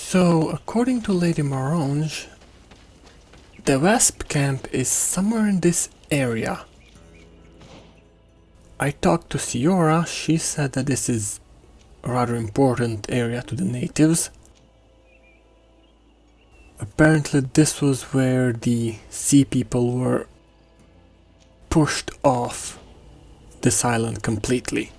So, according to Lady Morange, DeVespe camp is somewhere in this area. I talked to Siora, she said that this is a rather important area to the natives. Apparently this was where the sea people were pushed off this island completely.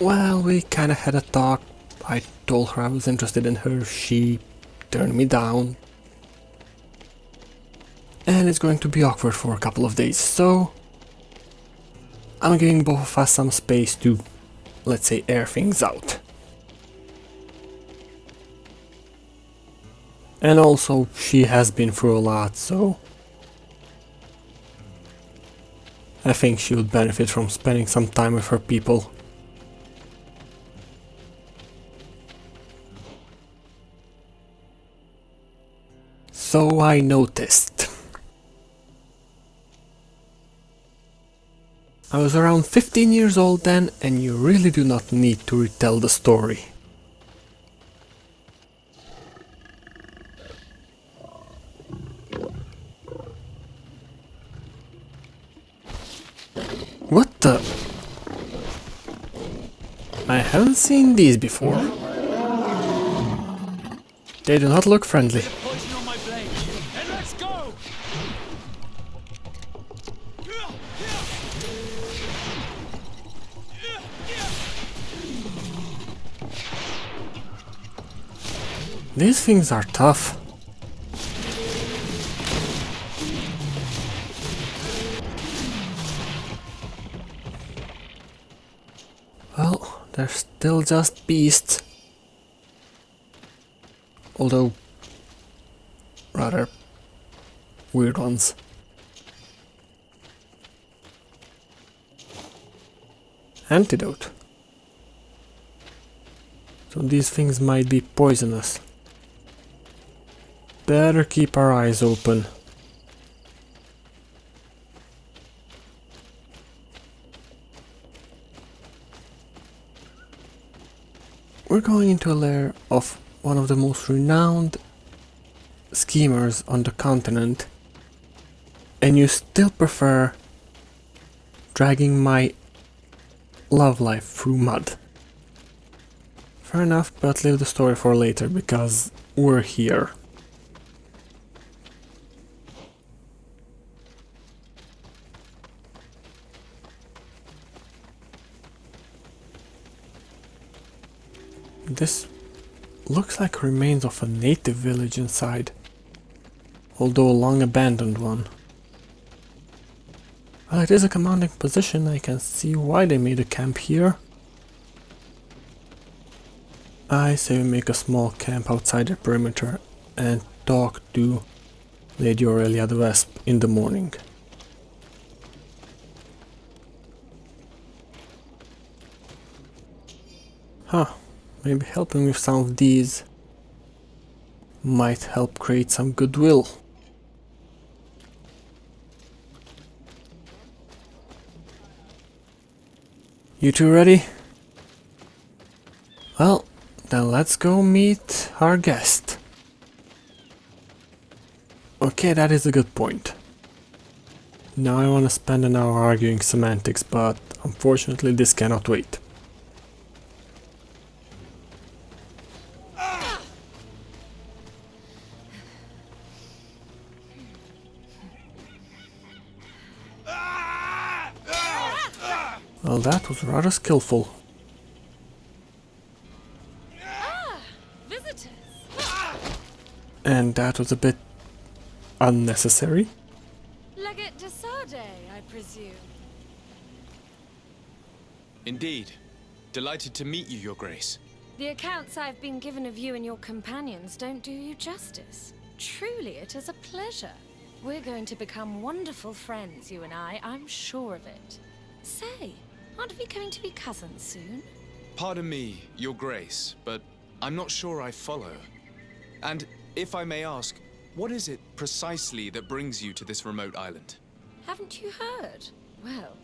Well, we kinda had a talk. I told her I was interested in her, she turned me down. And it's going to be awkward for a couple of days, so I'm giving both of us some space to, let's say, air things out. And also, she has been through a lot, so I think she would benefit from spending some time with her people. So I noticed. I was around 15 years old then, and you really do not need to retell the story. What the? I haven't seen these before. They do not look friendly. These things are tough. Well, they're still just beasts. Although, rather weird ones. Antidote. So these things might be poisonous. Better keep our eyes open. We're going into a lair of one of the most renowned schemers on the continent, and you still prefer dragging my love life through mud. Fair enough, but leave the story for later, because we're here. This looks like remains of a native village inside, although a long abandoned one. Well, it is a commanding position, I can see why they made a camp here. I say we make a small camp outside the perimeter and talk to Lady Aurelia DeVespe in the morning. Huh. Maybe helping with some of these might help create some goodwill. You two ready? Well, then let's go meet our guest. Okay, that is a good point. Now I want to spend an hour arguing semantics, but unfortunately this cannot wait. Well, that was rather skillful. Visitors. And that was a bit unnecessary. Legate de Sade, I presume. Indeed. Delighted to meet you, Your Grace. The accounts I've been given of you and your companions don't do you justice. Truly, it is a pleasure. We're going to become wonderful friends, you and I'm sure of it. Say, aren't we going to be cousins soon? Pardon me, Your Grace, but I'm not sure I follow. And if I may ask, what is it precisely that brings you to this remote island? Haven't you heard? Well,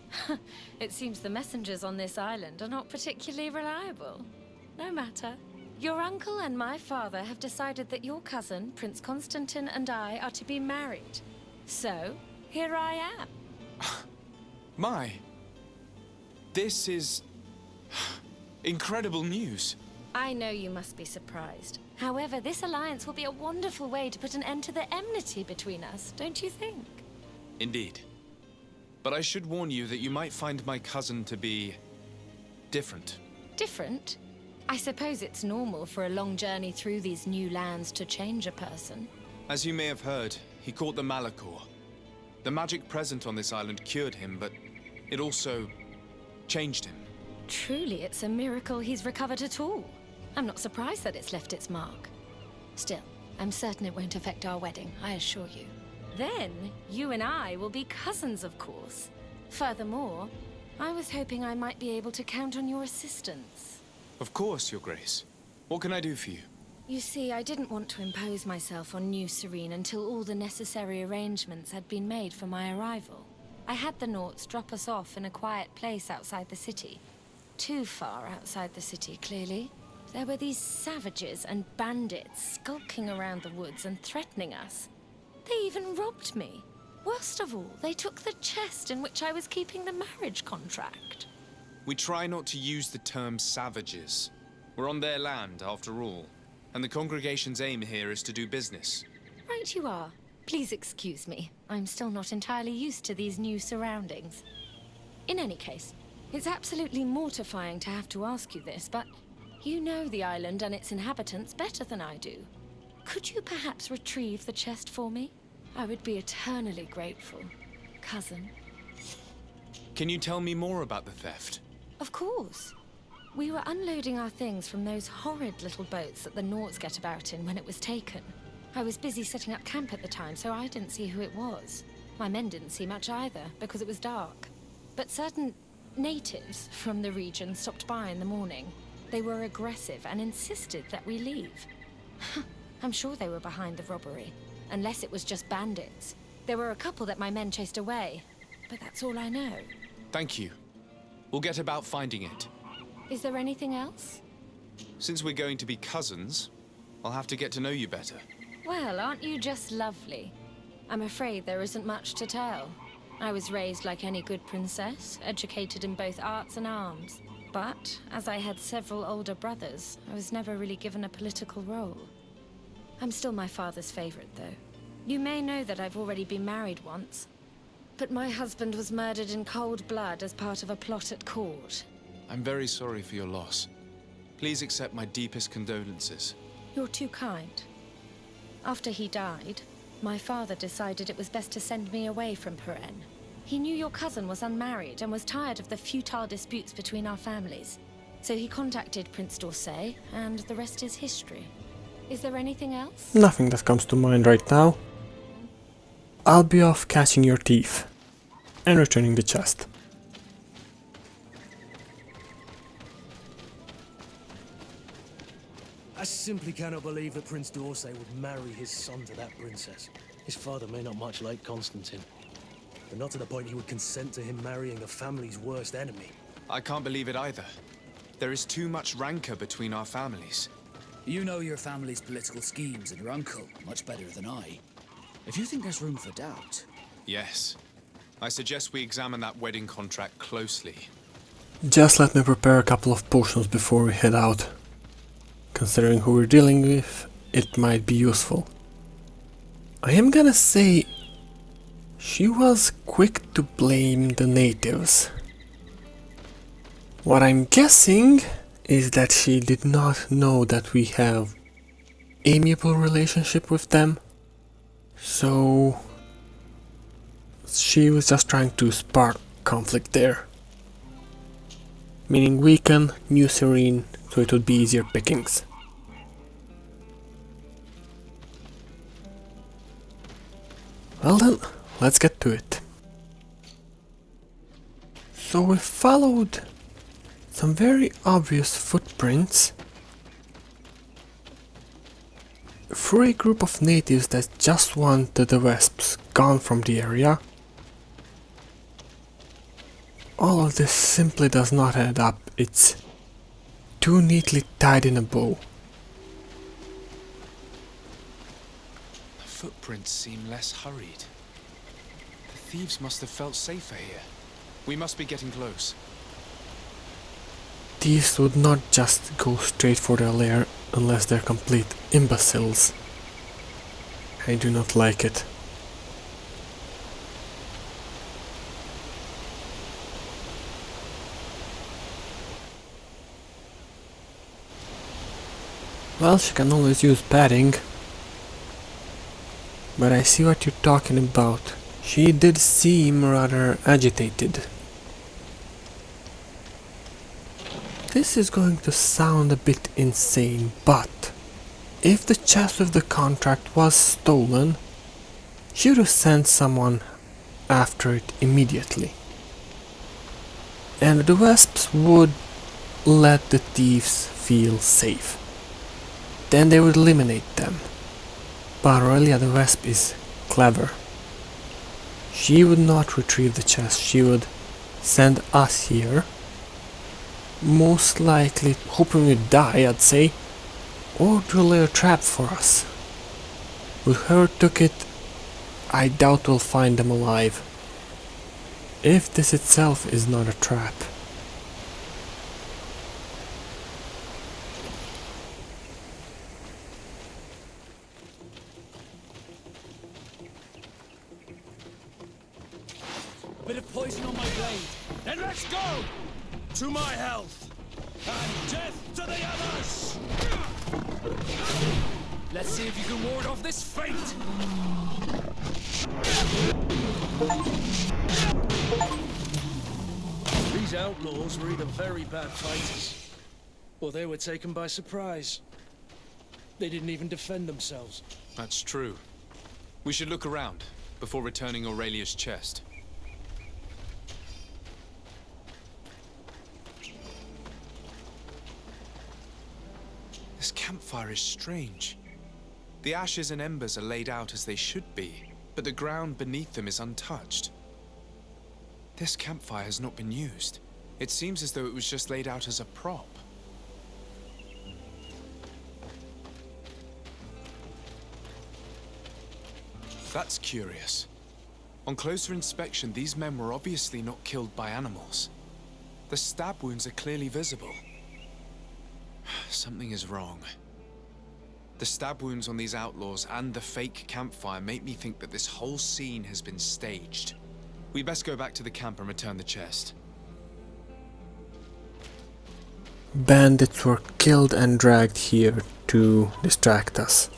It seems the messengers on this island are not particularly reliable. No matter. Your uncle and my father have decided that your cousin, Prince Constantine, and I are to be married. So, here I am. This is incredible news. I know you must be surprised. However, this alliance will be a wonderful way to put an end to the enmity between us, don't you think? Indeed. But I should warn you that you might find my cousin to be different. Different? I suppose it's normal for a long journey through these new lands to change a person. As you may have heard, he caught the Malachor. The magic present on this island cured him, but it also changed him. Truly, it's a miracle he's recovered at all. I'm not surprised that it's left its mark. Still, I'm certain it won't affect our wedding, I assure you. Then, you and I will be cousins, of course. Furthermore, I was hoping I might be able to count on your assistance. Of course, Your Grace. What can I do for you? You see, I didn't want to impose myself on New Serene until all the necessary arrangements had been made for my arrival. I had the Nauts drop us off in a quiet place outside the city. Too far outside the city, clearly. There were these savages and bandits skulking around the woods and threatening us. They even robbed me. Worst of all, they took the chest in which I was keeping the marriage contract. We try not to use the term savages. We're on their land, after all. And the congregation's aim here is to do business. Right you are. Please excuse me. I'm still not entirely used to these new surroundings. In any case, it's absolutely mortifying to have to ask you this, but you know the island and its inhabitants better than I do. Could you perhaps retrieve the chest for me? I would be eternally grateful, cousin. Can you tell me more about the theft? Of course. We were unloading our things from those horrid little boats that the Nauts get about in when it was taken. I was busy setting up camp at the time, so I didn't see who it was. My men didn't see much either, because it was dark. But certain natives from the region stopped by in the morning. They were aggressive and insisted that we leave. I'm sure they were behind the robbery, unless it was just bandits. There were a couple that my men chased away, but that's all I know. Thank you. We'll get about finding it. Is there anything else? Since we're going to be cousins, I'll have to get to know you better. Well, aren't you just lovely? I'm afraid there isn't much to tell. I was raised like any good princess, educated in both arts and arms. But, as I had several older brothers, I was never really given a political role. I'm still my father's favorite, though. You may know that I've already been married once. But my husband was murdered in cold blood as part of a plot at court. I'm very sorry for your loss. Please accept my deepest condolences. You're too kind. After he died, my father decided it was best to send me away from Peren. He knew your cousin was unmarried and was tired of the futile disputes between our families. So he contacted Prince d'Orsay, and the rest is history. Is there anything else? Nothing that comes to mind right now. I'll be off catching your thief and returning the chest. I simply cannot believe that Prince d'Orsay would marry his son to that princess. His father may not much like Constantine, but not to the point he would consent to him marrying a family's worst enemy. I can't believe it either. There is too much rancor between our families. You know your family's political schemes and your uncle much better than I. If you think there's room for doubt... Yes. I suggest we examine that wedding contract closely. Just let me prepare a couple of potions before we head out. Considering who we're dealing with, it might be useful. I am gonna say she was quick to blame the natives. What I'm guessing is that she did not know that we have amiable relationship with them. So she was just trying to spark conflict there. Meaning weaken New Serene so it would be easier pickings. Well then, let's get to it. So we followed some very obvious footprints through a group of natives that just want the DeVespes gone from the area. All of this simply does not add up. It's too neatly tied in a bow. The footprints seem less hurried. The thieves must have felt safer here. We must be getting close. Thieves would not just go straight for their lair unless they're complete imbeciles. I do not like it. Well, she can always use padding. But I see what you're talking about. She did seem rather agitated. This is going to sound a bit insane, but if the chest with the contract was stolen, she would have sent someone after it immediately. And the DeVespe would let the thieves feel safe. Then they would eliminate them. But Aurelia the DeVespe is clever. She would not retrieve the chest, she would send us here. Most likely hoping we'd die, I'd say, or to lay a trap for us. With whoever took it, I doubt we'll find them alive. If this itself is not a trap. A bit of poison on my blade. Then let's go! To my health! And death to the others! Let's see if you can ward off this fate! These outlaws were either very bad fighters, or they were taken by surprise. They didn't even defend themselves. That's true. We should look around before returning Aurelia's chest. This campfire is strange. The ashes and embers are laid out as they should be, but the ground beneath them is untouched. This campfire has not been used. It seems as though it was just laid out as a prop. That's curious. On closer inspection, these men were obviously not killed by animals. The stab wounds are clearly visible. Something is wrong. The stab wounds on these outlaws and the fake campfire make me think that this whole scene has been staged. We best go back to the camp and return the chest. Bandits were killed and dragged here to distract us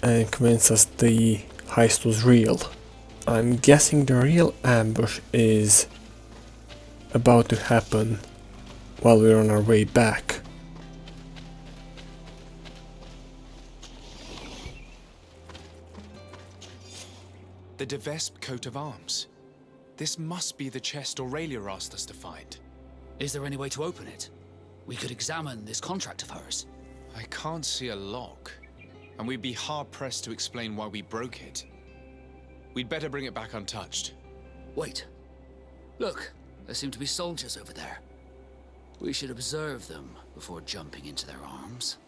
and convince us the heist was real. I'm guessing the real ambush is about to happen while we're on our way back. The DeVespe coat of arms. This must be the chest Aurelia asked us to find. Is there any way to open it? We could examine this contract of hers. I can't see a lock, and we'd be hard-pressed to explain why we broke it. We'd better bring it back untouched. Wait. Look, there seem to be soldiers over there. We should observe them before jumping into their arms.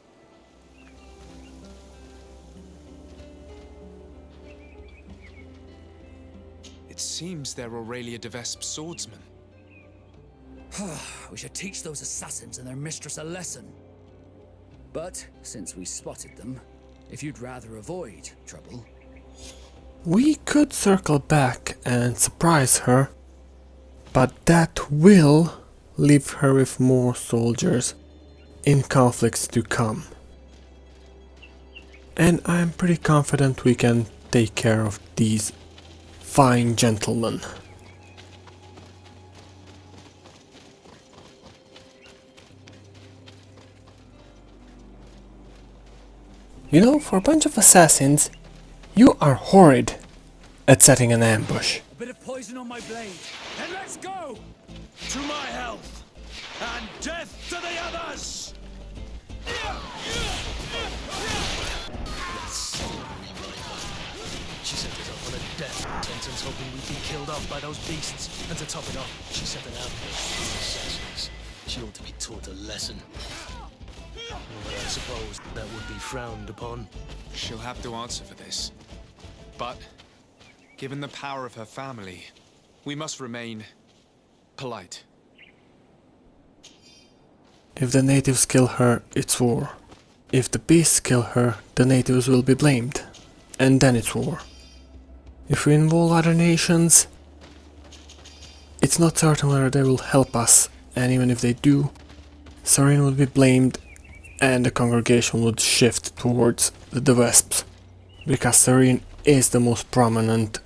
It seems they're Aurelia DeVespe's swordsmen. We should teach those assassins and their mistress a lesson. But, since we spotted them, if you'd rather avoid trouble... We could circle back and surprise her, but that will leave her with more soldiers in conflicts to come. And I'm pretty confident we can take care of these fine gentlemen. You know, for a bunch of assassins, you are horrid at setting an ambush. A bit of poison on my blade. And let's go! To my health! And death to the others! She set us up on a death sentence hoping we'd be killed off by those beasts. And to top it off, she sent an outfit of assassins. She ought to be taught a lesson. But I suppose that would be frowned upon. She'll have to answer for this. But, given the power of her family, we must remain polite. If the natives kill her, it's war. If the beasts kill her, the natives will be blamed. And then it's war. If we involve other nations, it's not certain whether they will help us, and even if they do, Sarene would be blamed and the congregation would shift towards the DeVespe, because Sarene is the most prominent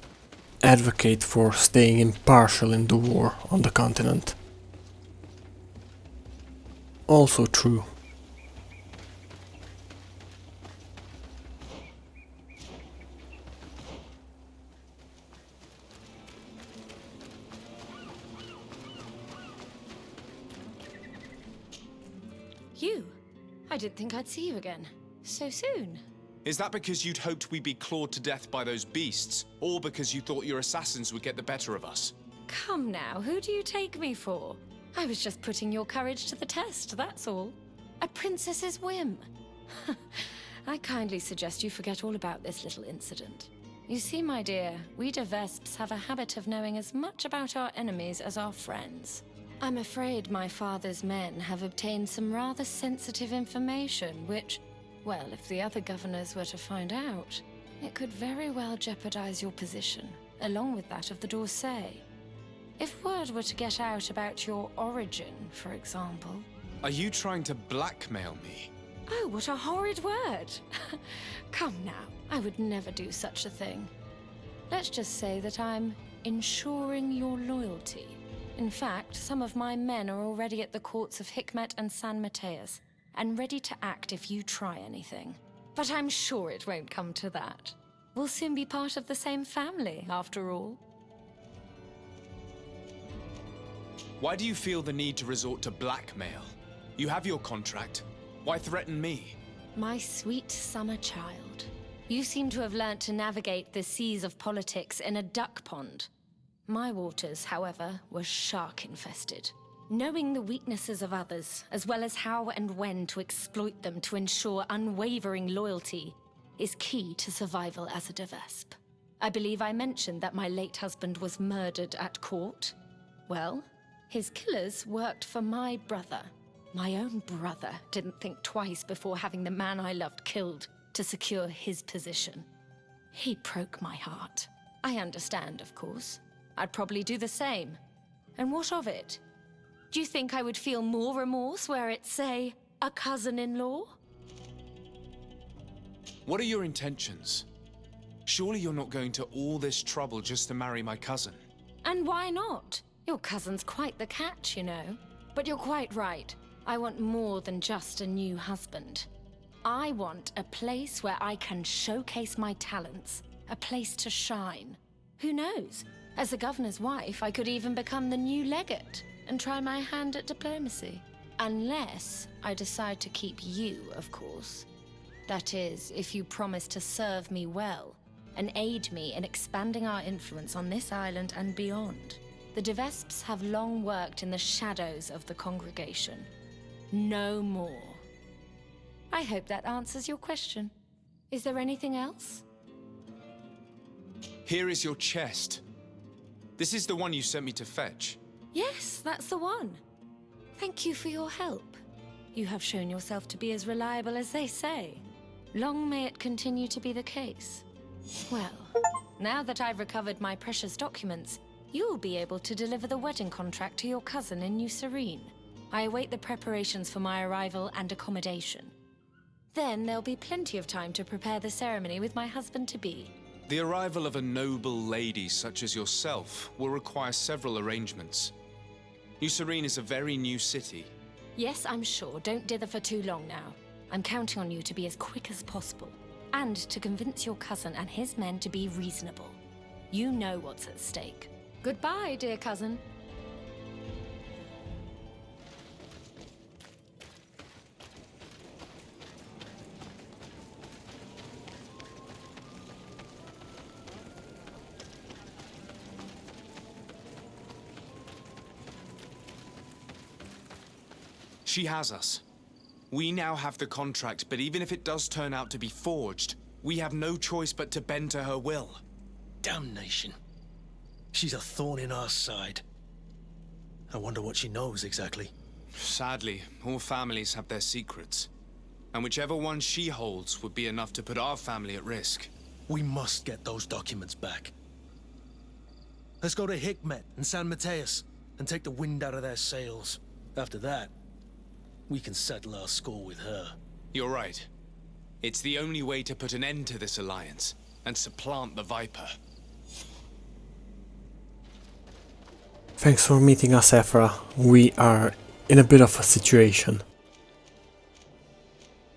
advocate for staying impartial in the war on the continent. Also true. You? I didn't think I'd see you again. So soon. Is that because you'd hoped we'd be clawed to death by those beasts, or because you thought your assassins would get the better of us? Come now, who do you take me for? I was just putting your courage to the test, that's all. A princess's whim. I kindly suggest you forget all about this little incident. You see, my dear, we DeVespes have a habit of knowing as much about our enemies as our friends. I'm afraid my father's men have obtained some rather sensitive information, which, well, if the other governors were to find out, it could very well jeopardize your position, along with that of the d'Orsay. If word were to get out about your origin, for example... Are you trying to blackmail me? Oh, what a horrid word! Come now, I would never do such a thing. Let's just say that I'm ensuring your loyalty. In fact, some of my men are already at the courts of Hikmet and San Mateus, and ready to act if you try anything. But I'm sure it won't come to that. We'll soon be part of the same family, after all. Why do you feel the need to resort to blackmail? You have your contract. Why threaten me? My sweet summer child. You seem to have learnt to navigate the seas of politics in a duck pond. My waters, however, were shark-infested. Knowing the weaknesses of others, as well as how and when to exploit them to ensure unwavering loyalty, is key to survival as a DeVespe. I believe I mentioned that my late husband was murdered at court. Well, his killers worked for my brother. My own brother didn't think twice before having the man I loved killed to secure his position. He broke my heart. I understand, of course. I'd probably do the same. And what of it? Do you think I would feel more remorse were it, say, a cousin-in-law? What are your intentions? Surely you're not going to all this trouble just to marry my cousin. And why not? Your cousin's quite the catch, you know. But you're quite right. I want more than just a new husband. I want a place where I can showcase my talents, a place to shine. Who knows? As the governor's wife, I could even become the new legate and try my hand at diplomacy. Unless I decide to keep you, of course. That is, if you promise to serve me well and aid me in expanding our influence on this island and beyond. The DeVespes have long worked in the shadows of the congregation. No more. I hope that answers your question. Is there anything else? Here is your chest. This is the one you sent me to fetch. Yes, that's the one. Thank you for your help. You have shown yourself to be as reliable as they say. Long may it continue to be the case. Well, now that I've recovered my precious documents, you'll be able to deliver the wedding contract to your cousin in New Serene. I await the preparations for my arrival and accommodation. Then there'll be plenty of time to prepare the ceremony with my husband-to-be. The arrival of a noble lady such as yourself will require several arrangements. New Serene is a very new city. Yes, I'm sure. Don't dither for too long now. I'm counting on you to be as quick as possible. And to convince your cousin and his men to be reasonable. You know what's at stake. Goodbye, dear cousin. She has us. We now have the contract, but even if it does turn out to be forged, we have no choice but to bend to her will. Damnation. She's a thorn in our side. I wonder what she knows exactly. Sadly, all families have their secrets. And whichever one she holds would be enough to put our family at risk. We must get those documents back. Let's go to Hikmet and San Mateus and take the wind out of their sails. After that, we can settle our score with her. You're right. It's the only way to put an end to this alliance and supplant the Viper. Thanks for meeting us, Ephra. We are in a bit of a situation.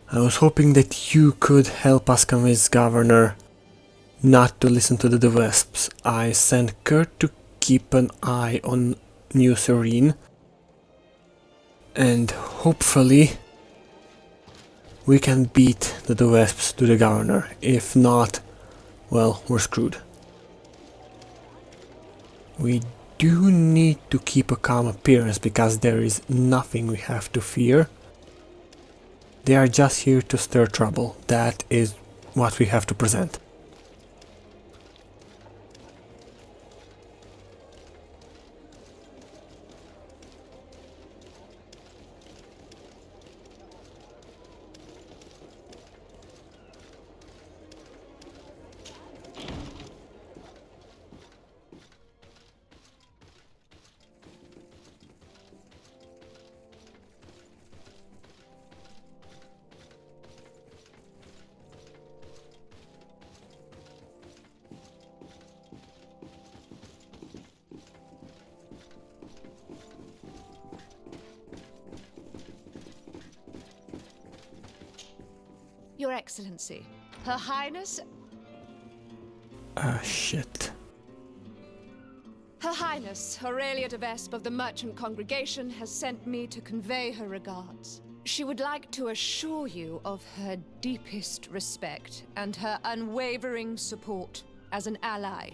I was hoping that you could help us convince Governor not to listen to the DeVespes. I sent Kurt to keep an eye on New Serene, and hopefully we can beat the DeVespes to the Governor. If not, well, we're screwed. We do need to keep a calm appearance because there is nothing we have to fear. They are just here to stir trouble. That is what we have to present. Your Excellency, Her Highness... Ah, shit. Her Highness, Aurelia DeVespe of the Merchant Congregation has sent me to convey her regards. She would like to assure you of her deepest respect and her unwavering support as an ally,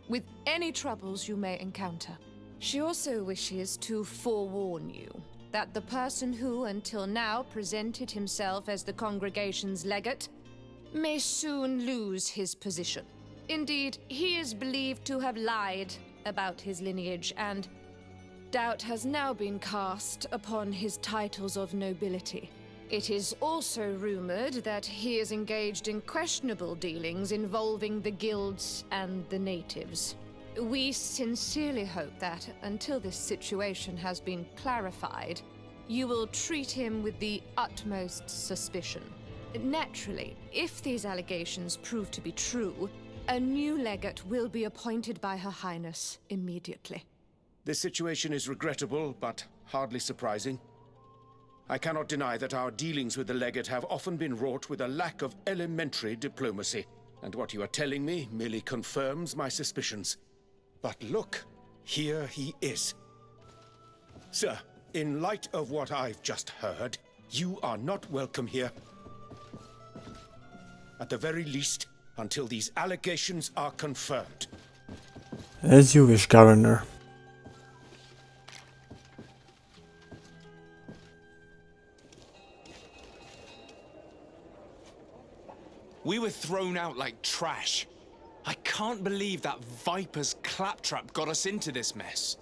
with any troubles you may encounter. She also wishes to forewarn you that the person who until now presented himself as the congregation's legate may soon lose his position. Indeed, he is believed to have lied about his lineage, and doubt has now been cast upon his titles of nobility. It is also rumored that he is engaged in questionable dealings involving the guilds and the natives. We sincerely hope that, until this situation has been clarified, you will treat him with the utmost suspicion. Naturally, if these allegations prove to be true, a new legate will be appointed by Her Highness immediately. This situation is regrettable, but hardly surprising. I cannot deny that our dealings with the legate have often been wrought with a lack of elementary diplomacy, and what you are telling me merely confirms my suspicions. But look, here he is. Sir, in light of what I've just heard, you are not welcome here. At the very least, until these allegations are confirmed. As you wish, Governor. We were thrown out like trash. I can't believe that Viper's claptrap got us into this mess.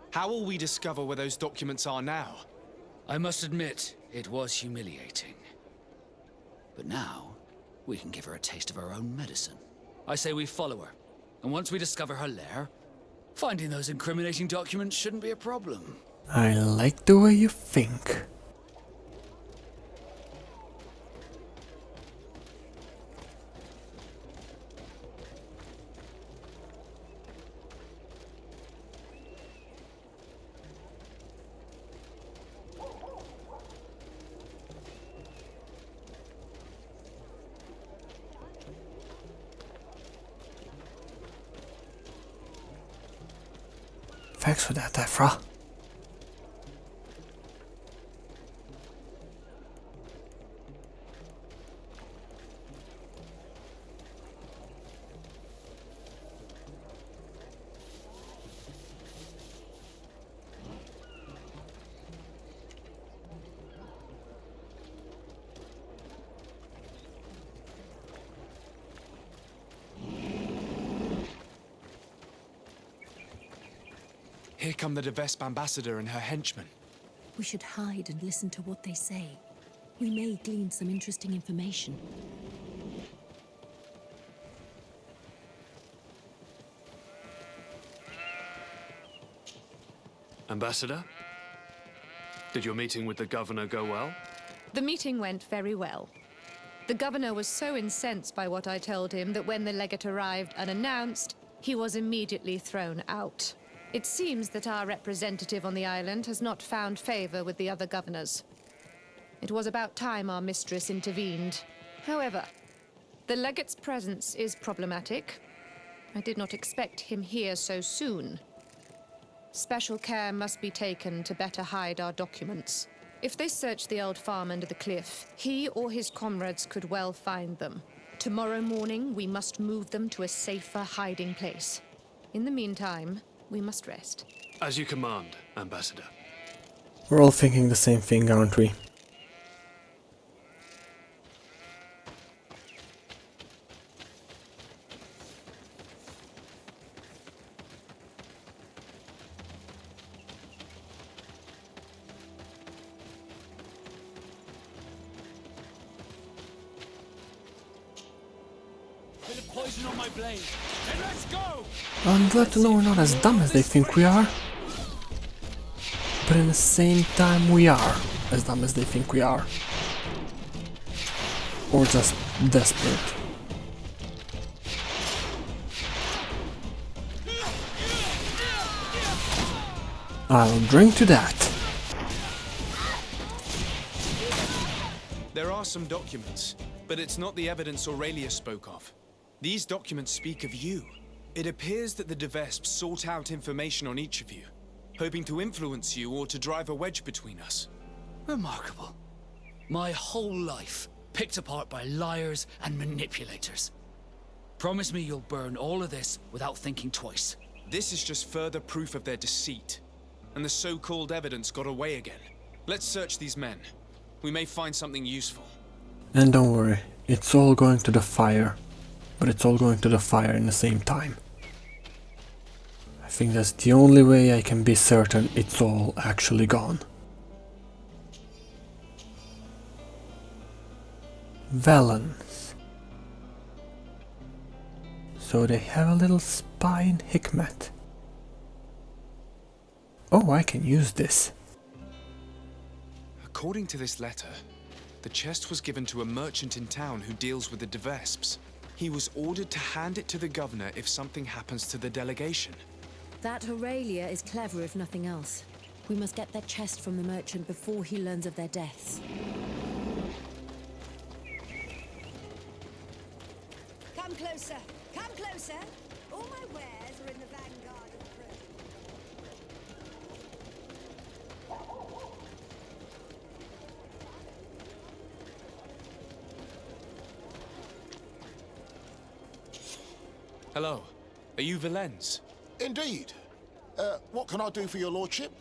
How will we discover where those documents are now? I must admit, it was humiliating. But now, we can give her a taste of our own medicine. I say we follow her, and once we discover her lair, finding those incriminating documents shouldn't be a problem. I like the way you think. Thanks for that, Ephra. Here come the DeVespe ambassador and her henchmen. We should hide and listen to what they say. We may glean some interesting information. Ambassador? Did your meeting with the governor go well? The meeting went very well. The governor was so incensed by what I told him that when the legate arrived unannounced, he was immediately thrown out. It seems that our representative on the island has not found favor with the other governors. It was about time our mistress intervened. However, the legate's presence is problematic. I did not expect him here so soon. Special care must be taken to better hide our documents. If they search the old farm under the cliff, he or his comrades could well find them. Tomorrow morning, we must move them to a safer hiding place. In the meantime, we must rest. As you command, Ambassador. We're all thinking the same thing, aren't we? Poison on my blade. And let's go! I'm glad to know we're not as dumb as they think we are. But in the same time we are as dumb as they think we are. Or just desperate. I'll drink to that. There are some documents, but it's not the evidence Aurelia spoke of. These documents speak of you. It appears that the DeVespe sought out information on each of you, hoping to influence you or to drive a wedge between us. Remarkable. My whole life picked apart by liars and manipulators. Promise me you'll burn all of this without thinking twice. This is just further proof of their deceit. And the so-called evidence got away again. Let's search these men. We may find something useful. And don't worry, it's all going to the fire. But it's all going to the fire in the same time. I think that's the only way I can be certain it's all actually gone. Valens. So they have a little spy in Hikmet. Oh, I can use this. According to this letter, the chest was given to a merchant in town who deals with the DeVespes. He was ordered to hand it to the governor if something happens to the delegation. That Aurelia is clever if nothing else. We must get that chest from the merchant before he learns of their deaths. Come closer! Come closer! All my wares are in the vanguard of trade. Hello. Are you Valens? Indeed. What can I do for your lordship?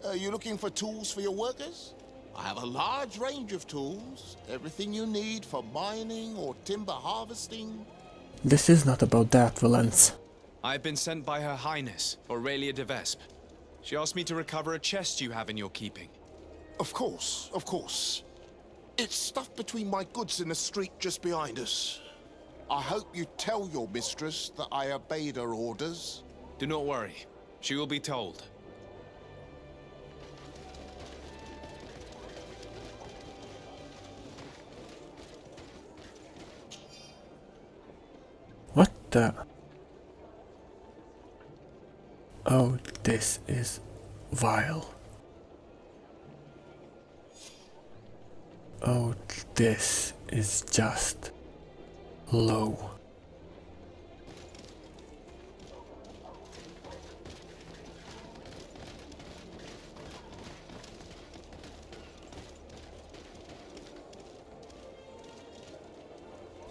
Are you looking for tools for your workers? I have a large range of tools. Everything you need for mining or timber harvesting. This is not about that, Valens. I've been sent by Her Highness, Aurelia DeVespe. She asked me to recover a chest you have in your keeping. Of course, of course. It's stuffed between my goods in the street just behind us. I hope you tell your mistress that I obeyed her orders. Do not worry. She will be told. What the? Oh, this is vile. Oh, this is just low.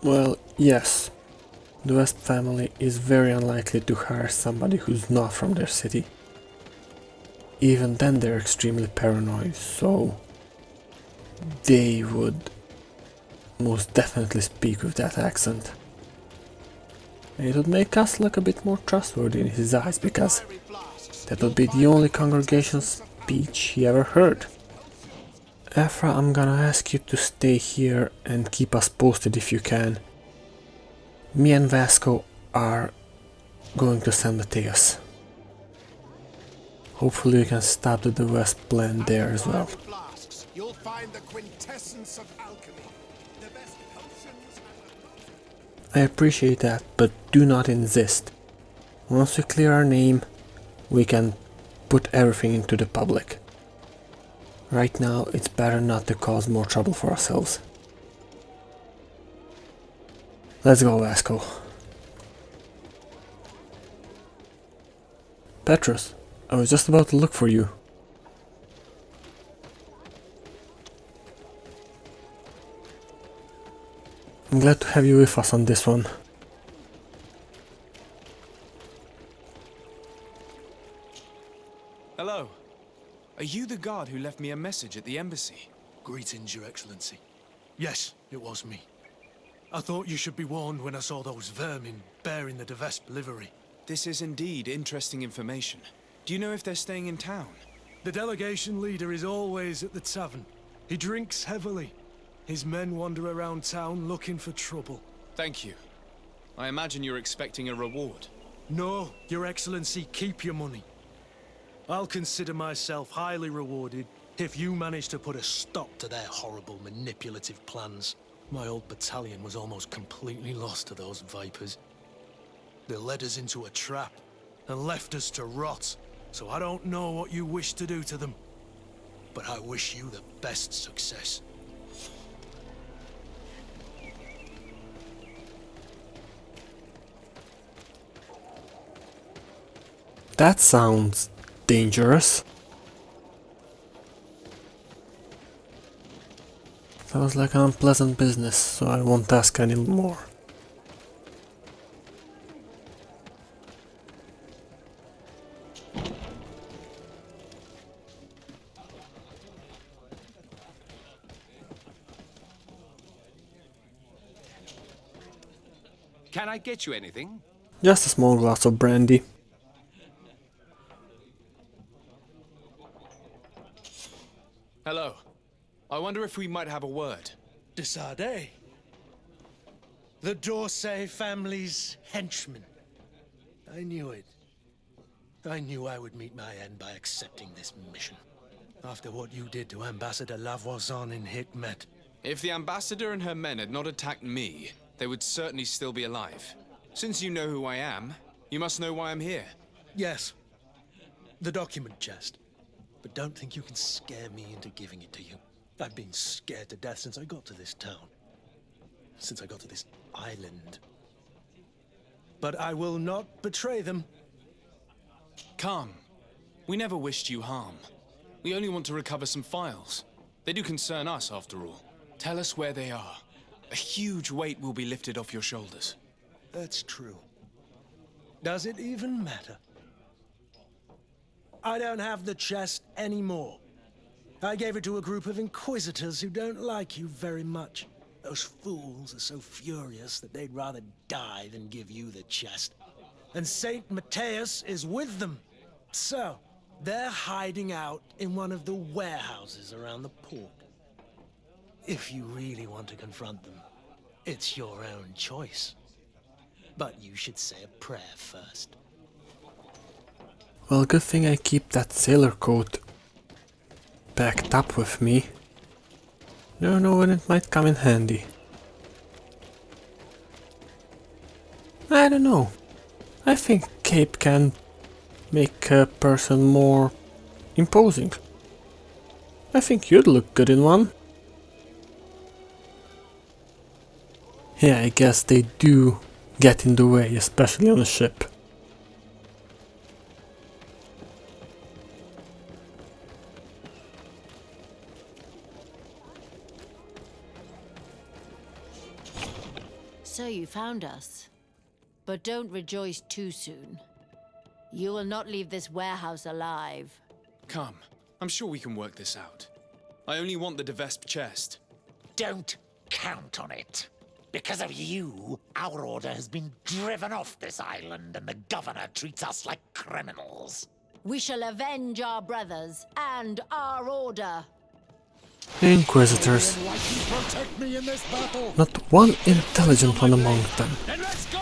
Well, yes. The West family is very unlikely to hire somebody who's not from their city. Even then they're extremely paranoid, so they would most definitely speak with that accent. And it would make us look a bit more trustworthy in his eyes, because That would be the only congregation speech he ever heard. Ephra, I'm gonna ask you to stay here and keep us posted if you can. Me and Vasco are going to San Mateus. Hopefully we can stop the DeVespe plan there as well. You'll find the quintessence of alchemy. The best potions I appreciate that, but do not insist. Once we clear our name, we can put everything into the public. Right now, it's better not to cause more trouble for ourselves. Let's go, Vasco. Petrus, I was just about to look for you. I'm glad to have you with us on this one. Hello. Are you the guard who left me a message at the embassy? Greetings, Your Excellency. Yes, it was me. I thought you should be warned when I saw those vermin bearing the DeVespe livery. This is indeed interesting information. Do you know if they're staying in town? The delegation leader is always at the tavern. He drinks heavily. His men wander around town looking for trouble. Thank you. I imagine you're expecting a reward. No, Your Excellency, keep your money. I'll consider myself highly rewarded if you manage to put a stop to their horrible manipulative plans. My old battalion was almost completely lost to those vipers. They led us into a trap and left us to rot, so I don't know what you wish to do to them. But I wish you the best success. That sounds dangerous. Sounds like an unpleasant business, so I won't ask any more. Can I get you anything? Just a small glass of brandy. Hello. I wonder if we might have a word. DeSardet, the Dorsey family's henchman. I knew it. I knew I would meet my end by accepting this mission. After what you did to Ambassador Lavoisin in Hikmet. If the ambassador and her men had not attacked me, they would certainly still be alive. Since you know who I am, you must know why I'm here. Yes. The document chest. But don't think you can scare me into giving it to you. I've been scared to death since I got to this town. Since I got to this island. But I will not betray them. Come. We never wished you harm. We only want to recover some files. They do concern us, after all. Tell us where they are. A huge weight will be lifted off your shoulders. That's true. Does it even matter? I don't have the chest anymore. I gave it to a group of inquisitors who don't like you very much. Those fools are so furious that they'd rather die than give you the chest. And Saint Mateus is with them. So, they're hiding out in one of the warehouses around the port. If you really want to confront them, it's your own choice. But you should say a prayer first. Well, good thing I keep that sailor coat packed up with me. Never know when it might come in handy. I don't know. I think cape can make a person more imposing. I think you'd look good in one. Yeah, I guess they do get in the way, especially on a ship. So you found us. But don't rejoice too soon. You will not leave this warehouse alive. Come. I'm sure we can work this out. I only want the DeVespe chest. Don't count on it. Because of you, our order has been driven off this island and the governor treats us like criminals. We shall avenge our brothers and our order. Inquisitors. Not one intelligent one among them. Then let's go!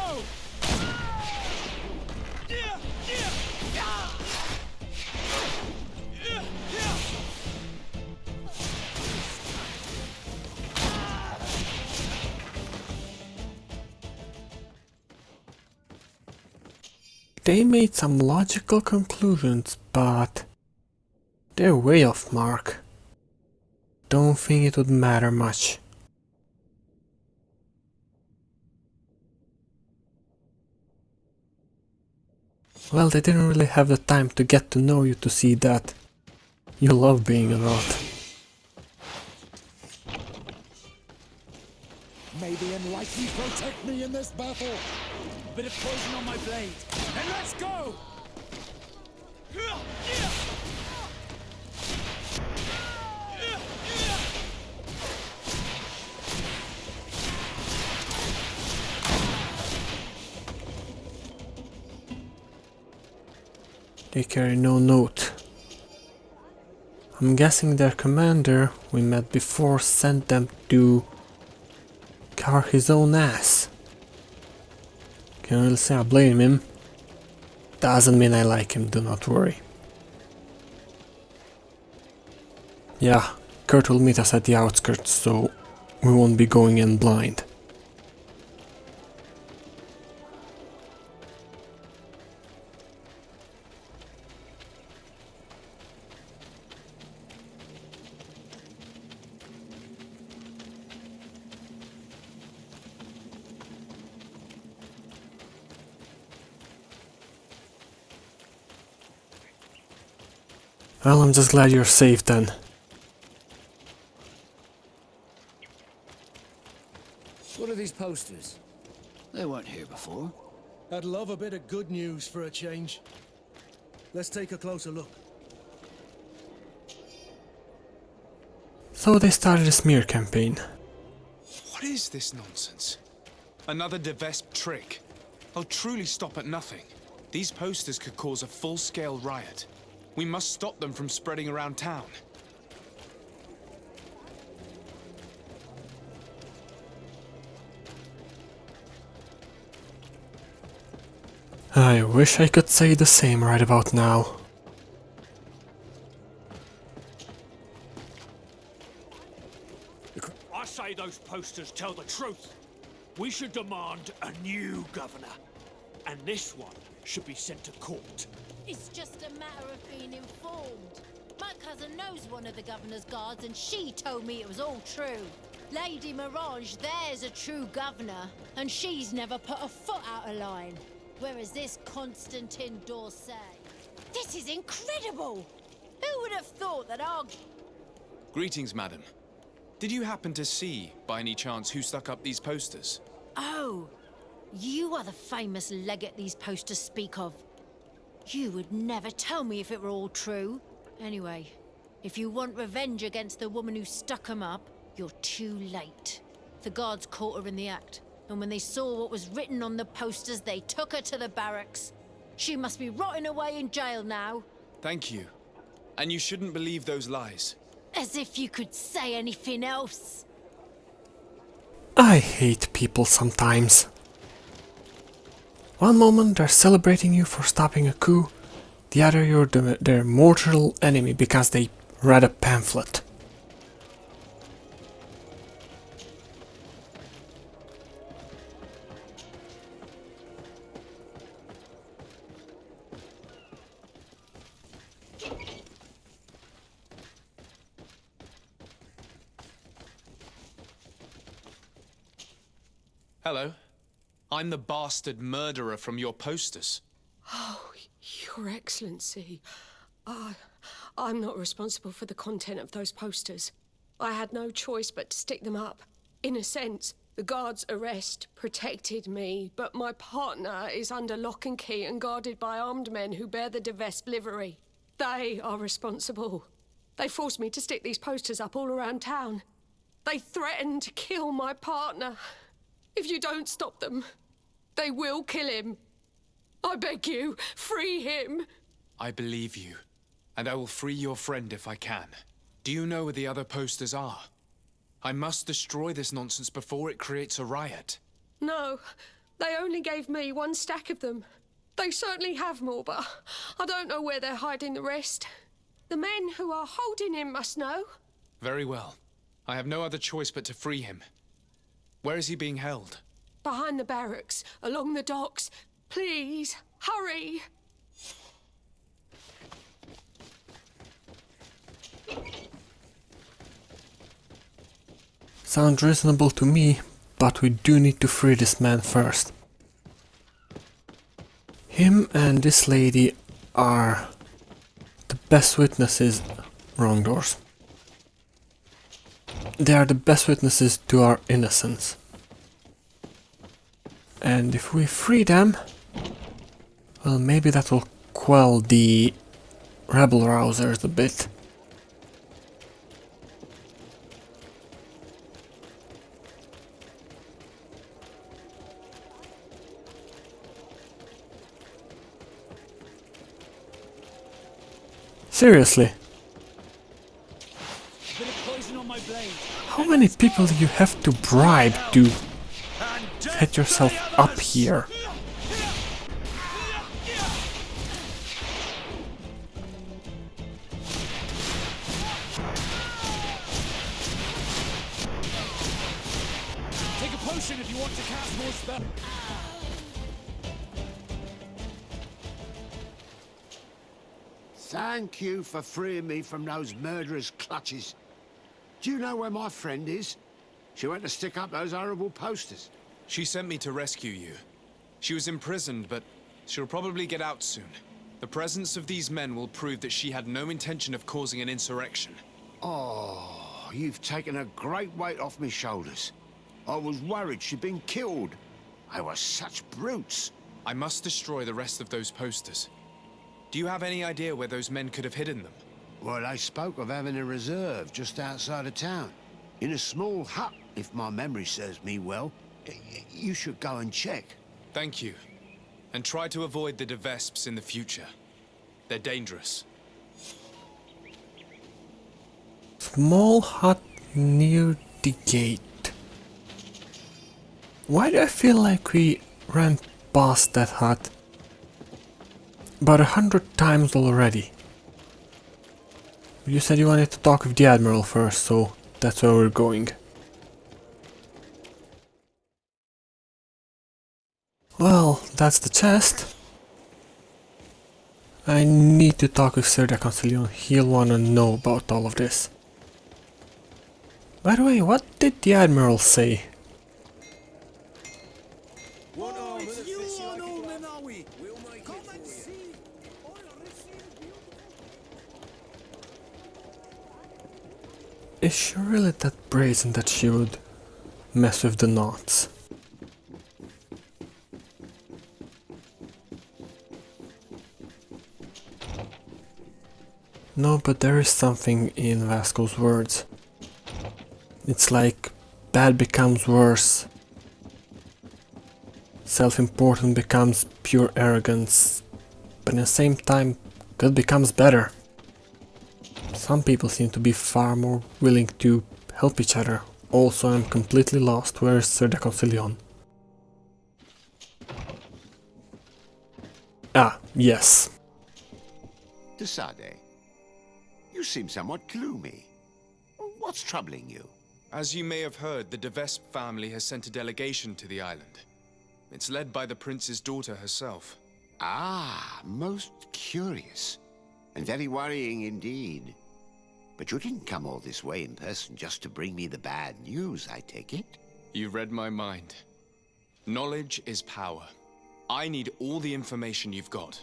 They made some logical conclusions, but they're way off mark. Don't think it would matter much. Well, they didn't really have the time to get to know you to see that you love being a lot. May the enlightened protect me in this battle. A bit of poison on my blade. And let's go! They carry no note. I'm guessing their commander we met before sent them to cover his own ass. Can't really say I blame him. Doesn't mean I like him, do not worry. Yeah, Kurt will meet us at the outskirts, so we won't be going in blind. Well, I'm just glad you're safe then. What are these posters? They weren't here before. I'd love a bit of good news for a change. Let's take a closer look. So they started a smear campaign. What is this nonsense? Another DeVespe trick. They'll truly stop at nothing. These posters could cause a full-scale riot. We must stop them from spreading around town. I wish I could say the same right about now. I say those posters tell the truth. We should demand a new governor. And this one should be sent to court. It's just a matter of being informed. My cousin knows one of the governor's guards and she told me it was all true. Lady Mirage, there's a true governor, and she's never put a foot out of line. Whereas this Constantin d'Orsay... This is incredible! Who would have thought that our... Greetings, madam. Did you happen to see, by any chance, who stuck up these posters? Oh, you are the famous legate these posters speak of. You would never tell me if it were all true. Anyway, if you want revenge against the woman who stuck 'em up, you're too late. The guards caught her in the act, and when they saw what was written on the posters, they took her to the barracks. She must be rotting away in jail now. Thank you. And you shouldn't believe those lies. As if you could say anything else. I hate people sometimes. One moment they're celebrating you for stopping a coup, the other you're their mortal enemy because they read a pamphlet. Hello. I'm the bastard murderer from your posters. Oh, Your Excellency. I'm not responsible for the content of those posters. I had no choice but to stick them up. In a sense, the guard's arrest protected me, but my partner is under lock and key and guarded by armed men who bear the DeVespe livery. They are responsible. They forced me to stick these posters up all around town. They threatened to kill my partner. If you don't stop them, they will kill him. I beg you, free him. I believe you, and I will free your friend if I can. Do you know where the other posters are? I must destroy this nonsense before it creates a riot. No, they only gave me one stack of them. They certainly have more, but I don't know where they're hiding the rest. The men who are holding him must know. Very well. I have no other choice but to free him. Where is he being held? Behind the barracks, along the docks. Please, hurry! Sounds reasonable to me, but we do need to free this man first. Him and this lady are the best witnesses. Wrong doors. They are the best witnesses to our innocence. And if we free them, well, maybe that will quell the rebel rousers a bit. Seriously? How many people do you have to bribe to set yourself up here? Take a potion if you want to cast more spells. Thank you for freeing me from those murderers' clutches. Do you know where my friend is? She went to stick up those horrible posters. She sent me to rescue you. She was imprisoned, but she'll probably get out soon. The presence of these men will prove that she had no intention of causing an insurrection. Oh, you've taken a great weight off my shoulders. I was worried she'd been killed. They were such brutes. I must destroy the rest of those posters. Do you have any idea where those men could have hidden them? Well, they spoke of having a reserve just outside of town. In a small hut, if my memory serves me well. You should go and check. Thank you. And try to avoid the DeVespes in the future. They're dangerous. Small hut near the gate. Why do I feel like we ran past that hut about 100 times already? You said you wanted to talk with the Admiral first, so that's where we're going. Well, that's the chest. I need to talk with Sir Concilion. He'll wanna know about all of this. By the way, what did the Admiral say? Is she really that brazen that she would mess with the knots? No, but there is something in Vasco's words. It's like bad becomes worse. Self-important becomes pure arrogance. But at the same time, good becomes better. Some people seem to be far more willing to help each other. Also, I'm completely lost. Where is Sir Concilion? Ah, yes. DeSade, you seem somewhat gloomy. What's troubling you? As you may have heard, the DeVespe family has sent a delegation to the island. It's led by the prince's daughter herself. Ah, most curious. And very worrying indeed. But you didn't come all this way in person just to bring me the bad news, I take it? You've read my mind. Knowledge is power. I need all the information you've got.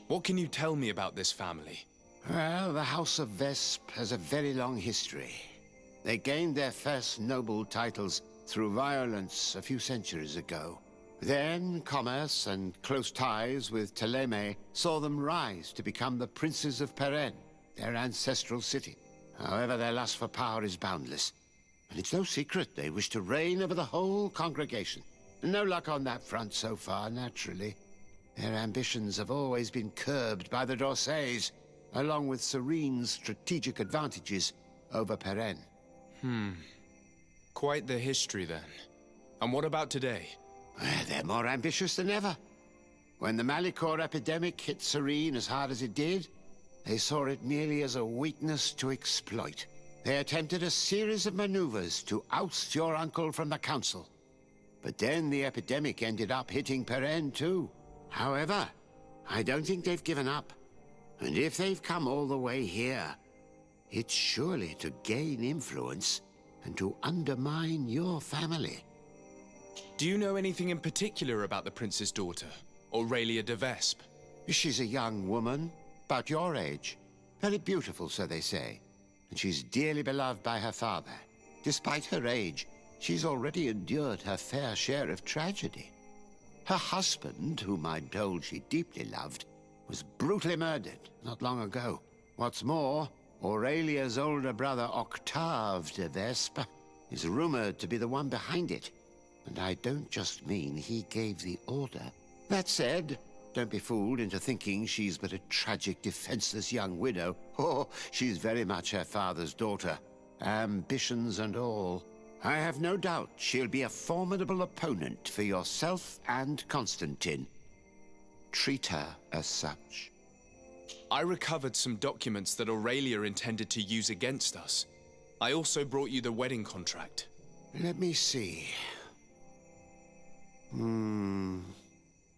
What can you tell me about this family? Well, the House of Vespe has a very long history. They gained their first noble titles through violence a few centuries ago. Then commerce and close ties with Teleme saw them rise to become the Princes of Peren, their ancestral city. However, their lust for power is boundless. And it's no secret they wish to reign over the whole congregation. No luck on that front so far, naturally. Their ambitions have always been curbed by the d'Orsay's, along with Serene's strategic advantages over Perrin. Quite the history, then. And what about today? They're more ambitious than ever. When the Malichor epidemic hit Serene as hard as it did, they saw it merely as a weakness to exploit. They attempted a series of maneuvers to oust your uncle from the council. But then the epidemic ended up hitting Perrin too. However, I don't think they've given up. And if they've come all the way here, it's surely to gain influence and to undermine your family. Do you know anything in particular about the prince's daughter, Aurelia DeVespe? She's a young woman, about your age. Very beautiful, so they say. And she's dearly beloved by her father. Despite her age, she's already endured her fair share of tragedy. Her husband, whom I'm told she deeply loved, was brutally murdered not long ago. What's more, Aurelia's older brother, Octave DeVespe, is rumored to be the one behind it. And I don't just mean he gave the order. That said, don't be fooled into thinking she's but a tragic, defenseless young widow. Oh, she's very much her father's daughter, ambitions and all. I have no doubt she'll be a formidable opponent for yourself and Constantine. Treat her as such. I recovered some documents that Aurelia intended to use against us. I also brought you the wedding contract. Let me see.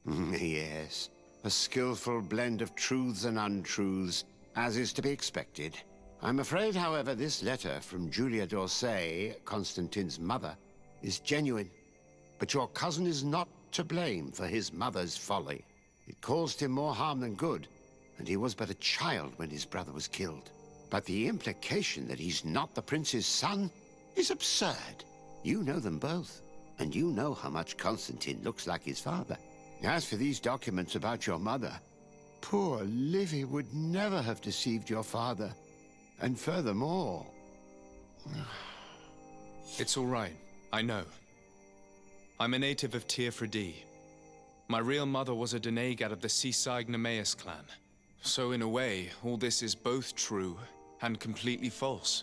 Yes. A skillful blend of truths and untruths, as is to be expected. I'm afraid, however, this letter from Julia d'Orsay, Constantine's mother, is genuine. But your cousin is not to blame for his mother's folly. It caused him more harm than good, and he was but a child when his brother was killed. But the implication that he's not the prince's son is absurd. You know them both, and you know how much Constantine looks like his father. As for these documents about your mother, poor Livy would never have deceived your father. And furthermore... It's all right. I know. I'm a native of Tearfredi. My real mother was a Denegad of the seaside Nemeus clan. So in a way, all this is both true and completely false.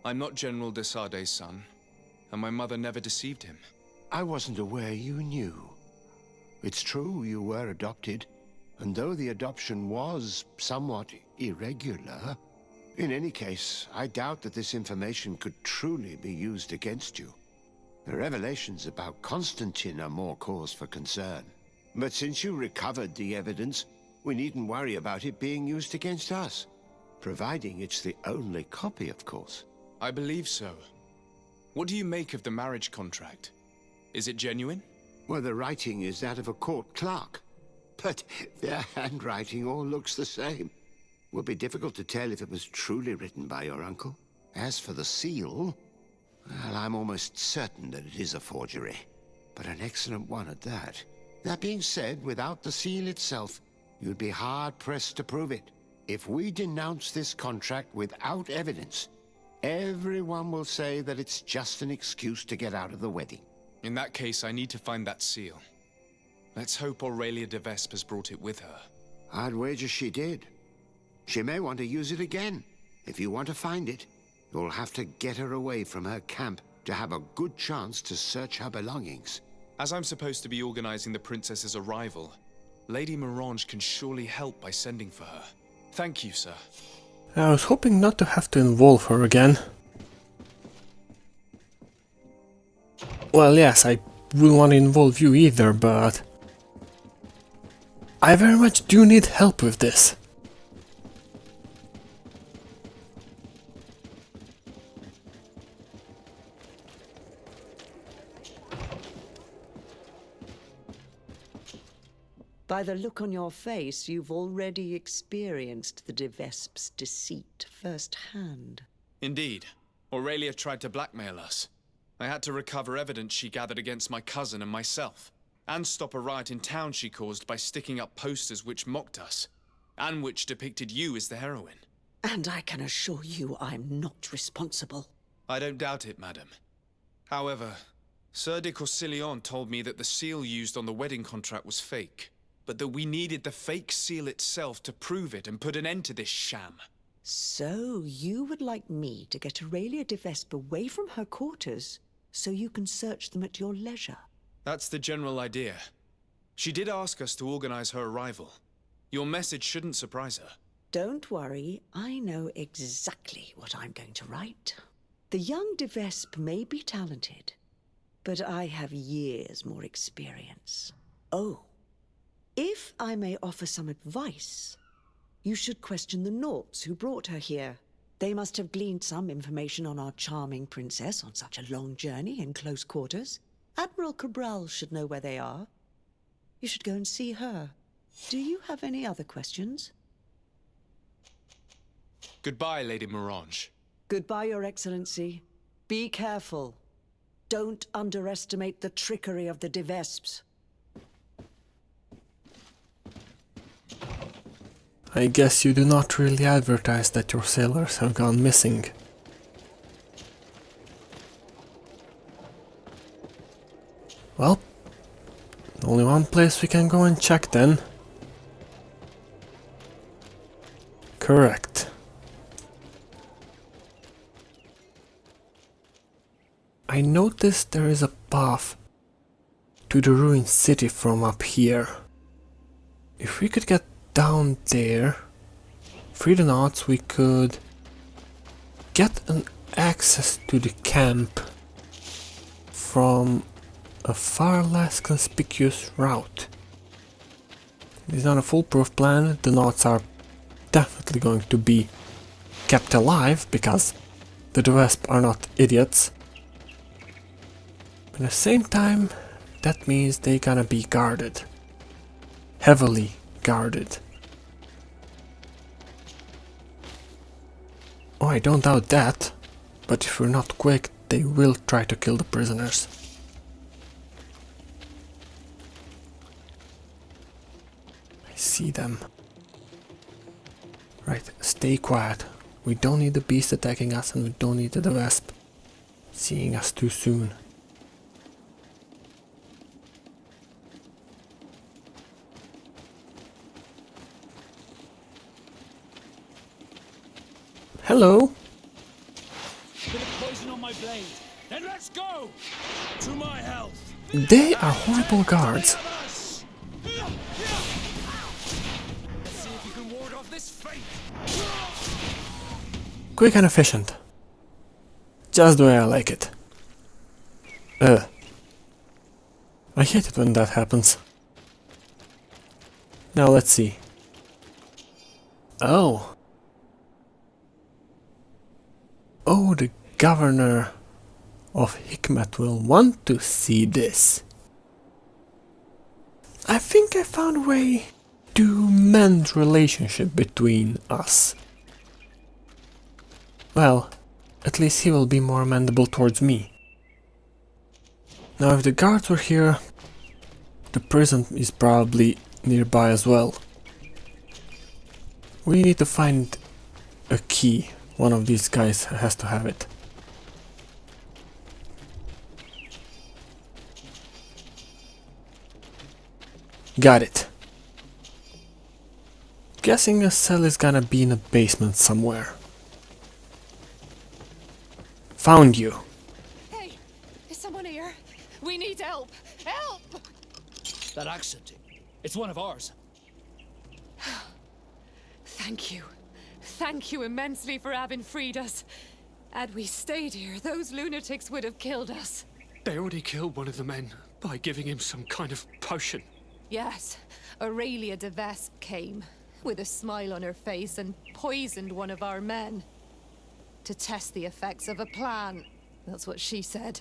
I'm not General de Sarde's son, and my mother never deceived him. I wasn't aware you knew. It's true you were adopted, and though the adoption was somewhat irregular, in any case, I doubt that this information could truly be used against you. The revelations about Constantine are more cause for concern. But since you recovered the evidence, we needn't worry about it being used against us. Providing it's the only copy, of course. I believe so. What do you make of the marriage contract? Is it genuine? Well, the writing is that of a court clerk. But their handwriting all looks the same. It would be difficult to tell if it was truly written by your uncle. As for the seal, well, I'm almost certain that it is a forgery. But an excellent one at that. That being said, without the seal itself, you'd be hard-pressed to prove it. If we denounce this contract without evidence, everyone will say that it's just an excuse to get out of the wedding. In that case, I need to find that seal. Let's hope Aurelia DeVespe has brought it with her. I'd wager she did. She may want to use it again. If you want to find it, you'll have to get her away from her camp to have a good chance to search her belongings. As I'm supposed to be organizing the princess's arrival, Lady Morange can surely help by sending for her. Thank you, sir. I was hoping not to have to involve her again. Well, yes, I wouldn't want to involve you either, but... I very much do need help with this. By the look on your face, you've already experienced the DeVespe's deceit firsthand. Indeed. Aurelia tried to blackmail us. I had to recover evidence she gathered against my cousin and myself, and stop a riot in town she caused by sticking up posters which mocked us, and which depicted you as the heroine. And I can assure you I'm not responsible. I don't doubt it, madam. However, Sir de Corsillon told me that the seal used on the wedding contract was fake. but that we needed the fake seal itself to prove it and put an end to this sham. So, you would like me to get Aurelia DeVespe away from her quarters so you can search them at your leisure? That's the general idea. She did ask us to organize her arrival. Your message shouldn't surprise her. Don't worry, I know exactly what I'm going to write. The young DeVespe may be talented, but I have years more experience. Oh, if I may offer some advice, you should question the Nauts who brought her here. They must have gleaned some information on our charming princess on such a long journey in close quarters. Admiral Cabral should know where they are. You should go and see her. Do you have any other questions? Goodbye, Lady Morange. Goodbye, Your Excellency. Be careful. Don't underestimate the trickery of the DeVespes. I guess you do not really advertise that your sailors have gone missing. Well, only one place we can go and check then. Correct. I noticed there is a path to the ruined city from up here. If we could get down there, free the Nauts, we could get an access to the camp from a far less conspicuous route. It's not a foolproof plan. The Nauts are definitely going to be kept alive because the DeVespe are not idiots. But at the same time, that means they're gonna be guarded. Heavily guarded. Oh, I don't doubt that, but if we're not quick, they will try to kill the prisoners. I see them. Right, stay quiet. We don't need the beast attacking us and we don't need the DeVespe seeing us too soon. Hello. Bit of poison on my blade. Then let's go! To my health! They are horrible guards. Let's see if you can ward off this fate! Quick and efficient. Just the way I like it. I hate it when that happens. Now let's see. Oh. Oh, the governor of Hikmet will want to see this. I think I found a way to mend relationship between us. Well, at least he will be more amendable towards me. Now if the guards were here, the prison is probably nearby as well. We need to find a key. One of these guys has to have it. Got it. Guessing a cell is gonna be in a basement somewhere. Found you. Hey, is someone here? We need help. Help! That accent, it's one of ours. Thank you. Thank you immensely for having freed us. Had we stayed here, those lunatics would have killed us. They already killed one of the men by giving him some kind of potion. Yes, Aurelia DeVespe came, with a smile on her face, and poisoned one of our men. To test the effects of a plan. That's what she said.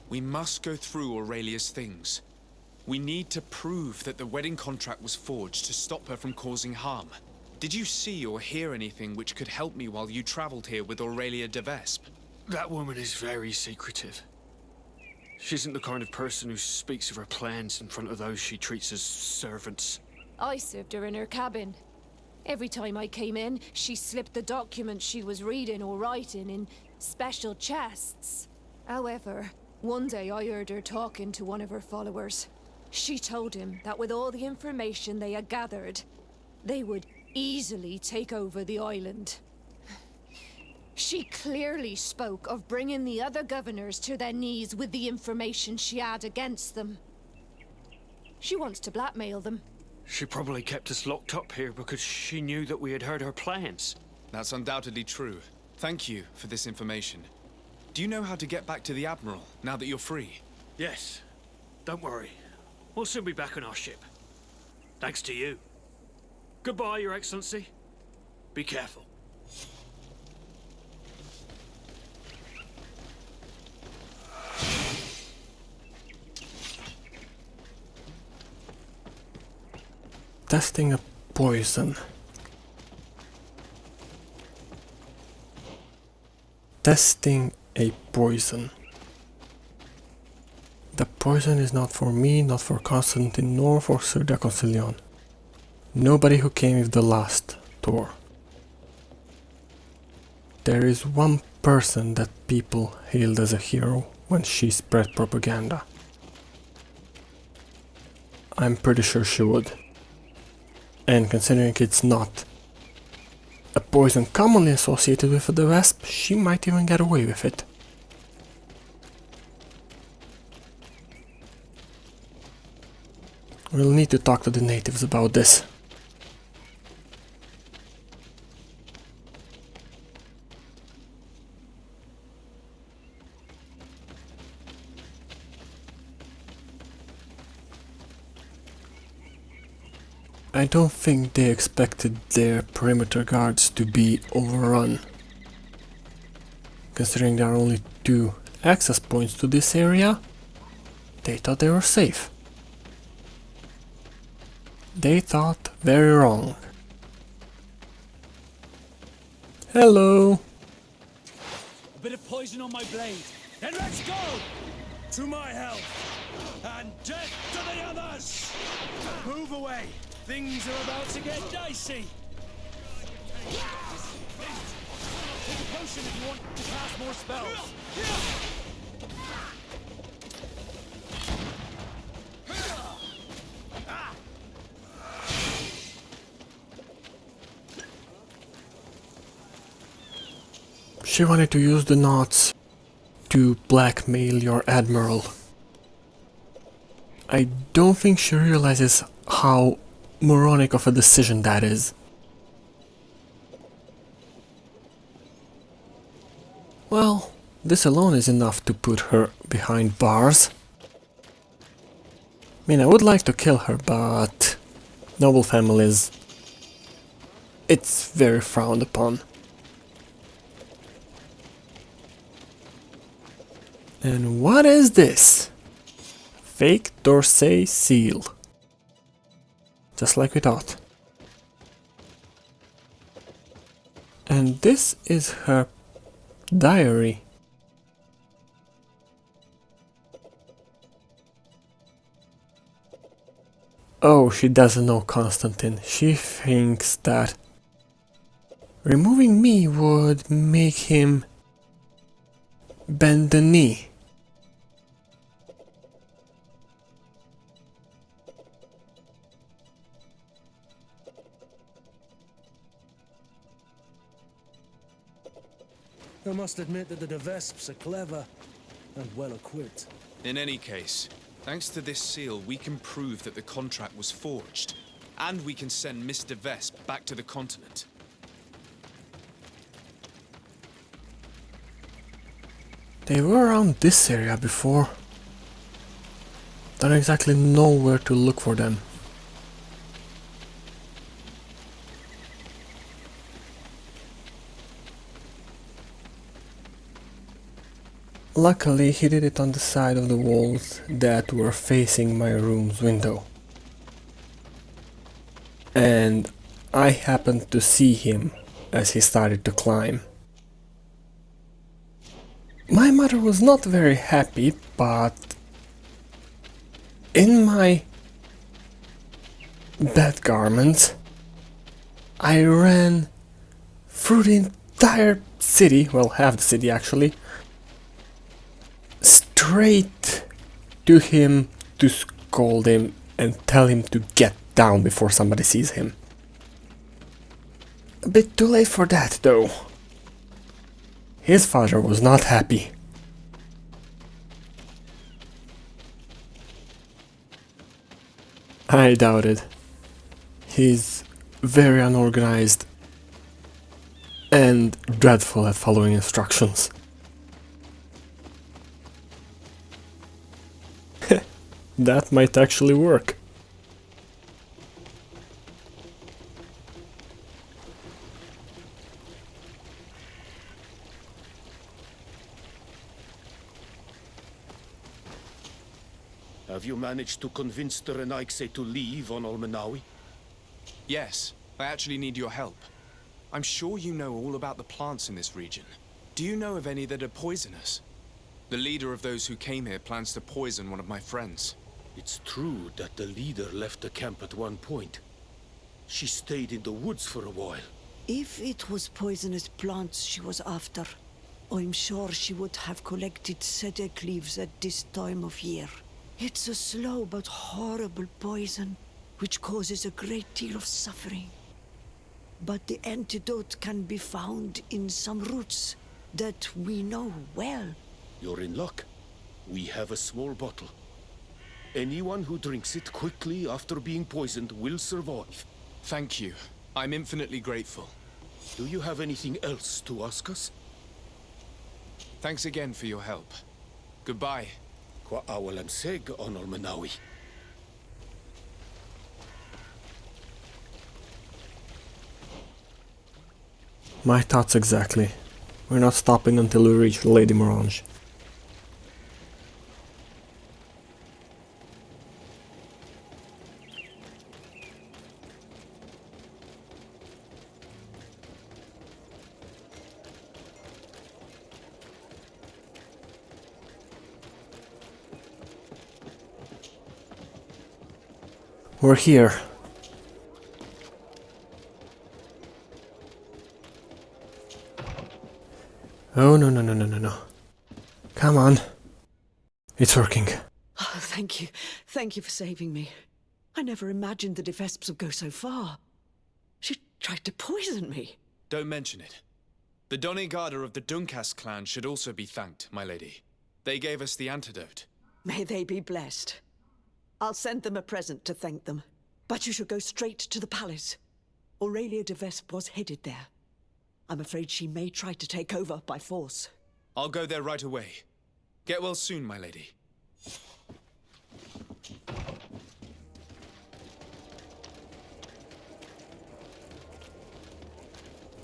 We must go through Aurelia's things. We need to prove that the wedding contract was forged to stop her from causing harm. Did you see or hear anything which could help me while you traveled here with Aurelia DeVespe? That woman is very secretive. She isn't the kind of person who speaks of her plans in front of those she treats as servants. I served her in her cabin. Every time I came in, she slipped the documents she was reading or writing in special chests. However, one day I heard her talking to one of her followers. She told him that with all the information they had gathered, they would easily take over the island. She clearly spoke of bringing the other governors to their knees with the information she had against them. She wants to blackmail them. She probably kept us locked up here because she knew that we had heard her plans. That's undoubtedly true. Thank you for this information. Do you know how to get back to the Admiral, now that you're free? Yes. Don't worry. We'll soon be back on our ship. Thanks to you. Goodbye, Your Excellency. Be careful. Testing a poison. Testing a poison. The poison is not for me, not for Constantine, nor for Sir Concilion. Nobody who came with the last tour. There is one person that people hailed as a hero when she spread propaganda. I'm pretty sure she would. And considering it's not a poison commonly associated with the DeVespe, she might even get away with it. We'll need to talk to the natives about this. I don't think they expected their perimeter guards to be overrun. Considering there are only 2 access points to this area, they thought they were safe. They thought very wrong. Hello! A bit of poison on my blade. Then let's go! To my help! And death to the others! Move away! Things are about to get dicey! Take a potion if you want to cast more spells! She wanted to use the knots to blackmail your admiral. I don't think she realizes how moronic of a decision that is. Well, this alone is enough to put her behind bars. I mean, I would like to kill her, but noble families, it's very frowned upon. And what is this? Fake Dorsey seal. Just like we thought. And this is her diary. Oh, she doesn't know Constantine. She thinks that removing me would make him bend the knee. I must admit that the DeVespes are clever and well equipped. In any case, thanks to this seal, we can prove that the contract was forged. And we can send Miss DeVespe back to the continent. They were around this area before. Don't exactly know where to look for them. Luckily, he did it on the side of the walls that were facing my room's window. And I happened to see him as he started to climb. My mother was not very happy, but in my bed garments, I ran through the entire city, well, half the city actually, straight to him to scold him and tell him to get down before somebody sees him. A bit too late for that, though. His father was not happy. I doubt it. He's very unorganized and dreadful at following instructions. That might actually work. Have you managed to convince the Renaigse to leave on Olmenawi? Yes, I actually need your help. I'm sure you know all about the plants in this region. Do you know of any that are poisonous? The leader of those who came here plans to poison one of my friends. It's true that the leader left the camp at one point. She stayed in the woods for a while. If it was poisonous plants she was after, I'm sure she would have collected sedek leaves at this time of year. It's a slow but horrible poison, which causes a great deal of suffering. But the antidote can be found in some roots that we know well. You're in luck. We have a small bottle. Anyone who drinks it quickly after being poisoned will survive. Thank you. I'm infinitely grateful. Do you have anything else to ask us? Thanks again for your help. Goodbye. Qua awalan seg on Olmenawi. My thoughts exactly. We're not stopping until we reach Lady Morange. We're here. Oh, no. Come on. It's working. Oh, thank you. Thank you for saving me. I never imagined the DeVespes would go so far. She tried to poison me. Don't mention it. The Doneigada of the Dunkas clan should also be thanked, my lady. They gave us the antidote. May they be blessed. I'll send them a present to thank them. But you should go straight to the palace. Aurelia DeVespe was headed there. I'm afraid she may try to take over by force. I'll go there right away. Get well soon, my lady.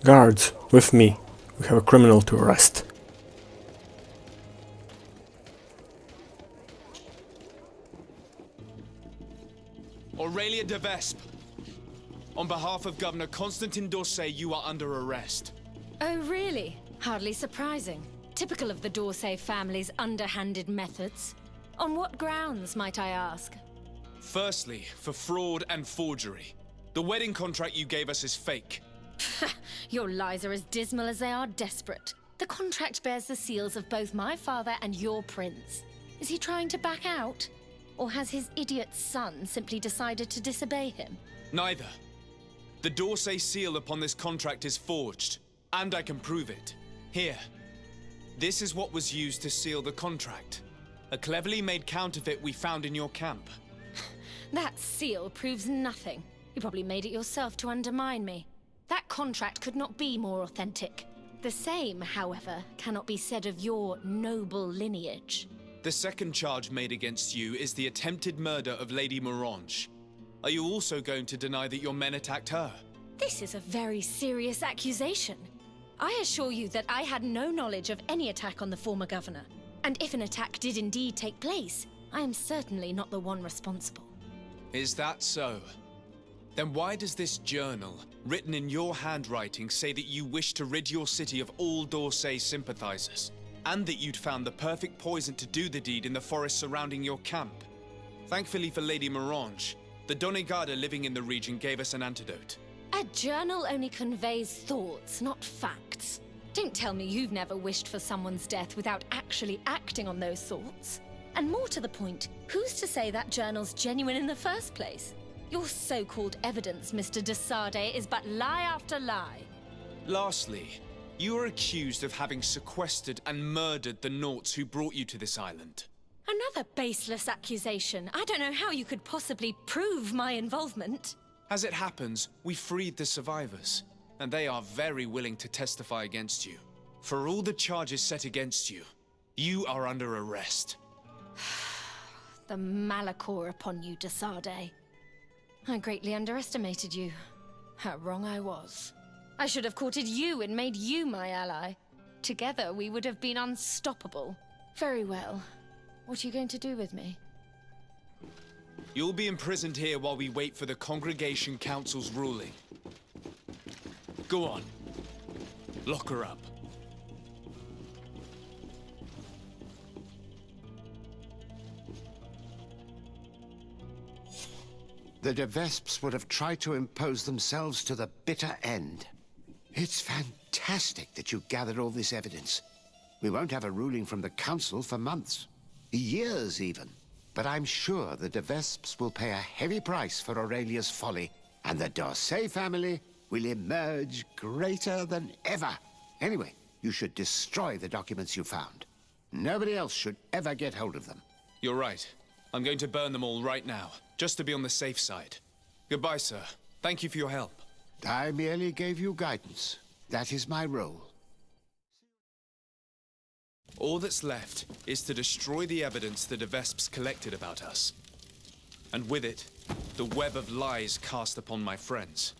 Guards, with me. We have a criminal to arrest. Aurelia DeVespe, on behalf of Governor Constantin d'Orsay, you are under arrest. Oh, really? Hardly surprising. Typical of the d'Orsay family's underhanded methods. On what grounds, might I ask? Firstly, for fraud and forgery. The wedding contract you gave us is fake. Your lies are as dismal as they are desperate. The contract bears the seals of both my father and your prince. Is he trying to back out? Or has his idiot son simply decided to disobey him? Neither. The d'Orsay seal upon this contract is forged, and I can prove it. Here. This is what was used to seal the contract. A cleverly made counterfeit we found in your camp. That seal proves nothing. You probably made it yourself to undermine me. That contract could not be more authentic. The same, however, cannot be said of your noble lineage. The second charge made against you is the attempted murder of Lady Morange. Are you also going to deny that your men attacked her? This is a very serious accusation. I assure you that I had no knowledge of any attack on the former governor. And if an attack did indeed take place, I am certainly not the one responsible. Is that so? Then why does this journal, written in your handwriting, say that you wish to rid your city of all d'Orsay sympathizers? And that you'd found the perfect poison to do the deed in the forest surrounding your camp? Thankfully for Lady Morange, the Doneigada living in the region gave us an antidote. A journal only conveys thoughts, not facts. Don't tell me you've never wished for someone's death without actually acting on those thoughts. And more to the point, who's to say that journal's genuine in the first place? Your so-called evidence, Mr. de Sade, is but lie after lie. Lastly, you are accused of having sequestered and murdered the Nauts who brought you to this island. Another baseless accusation. I don't know how you could possibly prove my involvement. As it happens, we freed the survivors, and they are very willing to testify against you. For all the charges set against you, you are under arrest. The Malachor upon you, de Sade. I greatly underestimated you. How wrong I was. I should have courted you and made you my ally. Together, we would have been unstoppable. Very well. What are you going to do with me? You'll be imprisoned here while we wait for the Congregation Council's ruling. Go on. Lock her up. The DeVespes would have tried to impose themselves to the bitter end. It's fantastic that you gathered all this evidence. We won't have a ruling from the Council for months. Years, even. But I'm sure the DeVespes will pay a heavy price for Aurelia's folly, and the d'Orsay family will emerge greater than ever. Anyway, you should destroy the documents you found. Nobody else should ever get hold of them. You're right. I'm going to burn them all right now, just to be on the safe side. Goodbye, sir. Thank you for your help. I merely gave you guidance. That is my role. All that's left is to destroy the evidence the DeVespes collected about us. And with it, the web of lies cast upon my friends.